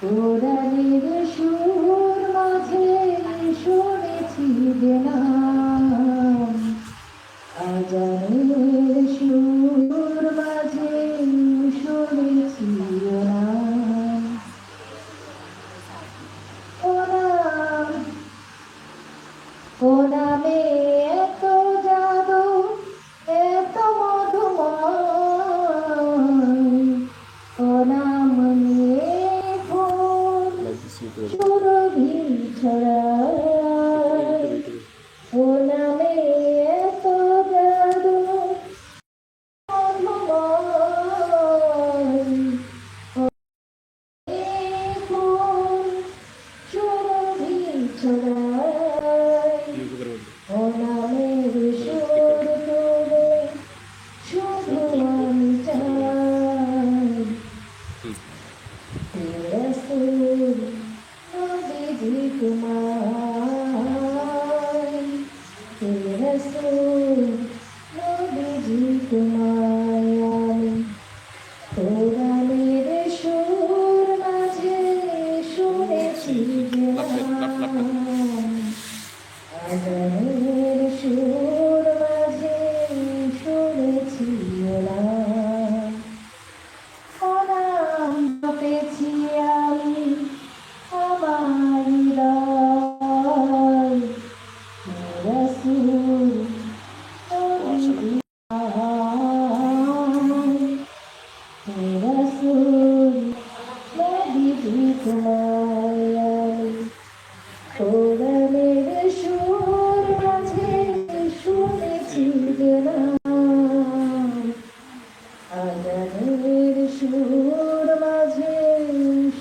কোরআনের সুর মাঝে শুনেছি যে নাম, আজানের সুর মাঝে শুনেছি নাম, ও নাম, ও নামে এত জাদু, এত মধুময়, ও নাম নিয়ে সুরভি ছড়ায়, ও নামে এত জাদু মধুময়, সুরভি ছড়ায়, ও নামের সুর তোরে শুধু আমি চাই, রসুল নবীজি তোমায়, রসুল নবীজি তোমায় আমি কোরআনের সুর মাঝে শুনেছি যে নাম, আজানের সুর মাঝে শুনেছি নাম, ও নাম পেয়েছি আমি আমার হৃদয়, রসুল নবীজি রসুল নবীজি তোমায় আমি কোরআনের সুর মাঝে শুনেছি যে নাম, আজানের সুর মাঝে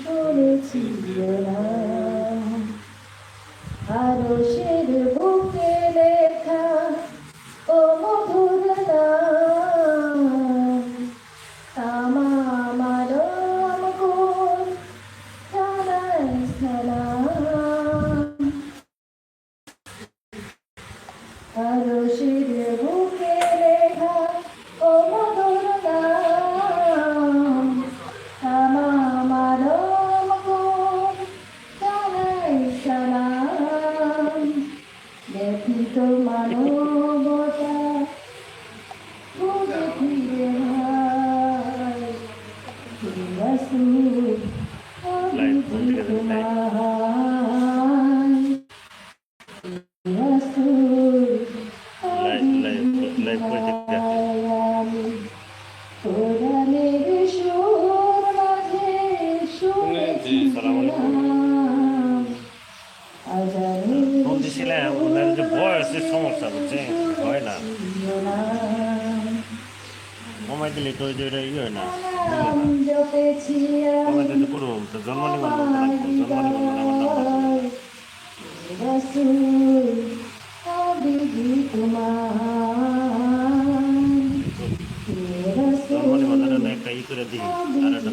শুনেছি যে নাম, আরশের বুকে লেখা ও মধুর নাম, তামাম আলম কুল জানাই সালাম, আরশের বুকে লেখা ও মধুর নাম, তামাম আলম কুল জানাই সালাম, ব্যথিত মানবতা বুঝে ফিরে হায়, রসুল নবীজি তোমায়, রসুল নবীজি তোমায় আমি কোরআনের সুর মাঝে শুনেছি নাম, আজানের ওনার যে বয়সের সমস্যা বুঝছে হয় না কমাই দিলে তো ওই যে এটা ইয়ে হয় না নাম জপেছি কমাই আমি দিতে করুন তো জন্ম নিবন্ধন লাগবে জন্ম নিবন্ধন আমার নাম লাগবে রসুল নবীজি তোমায়, জন্ম নিবন্ধন একটা ই করে দিই আর একটা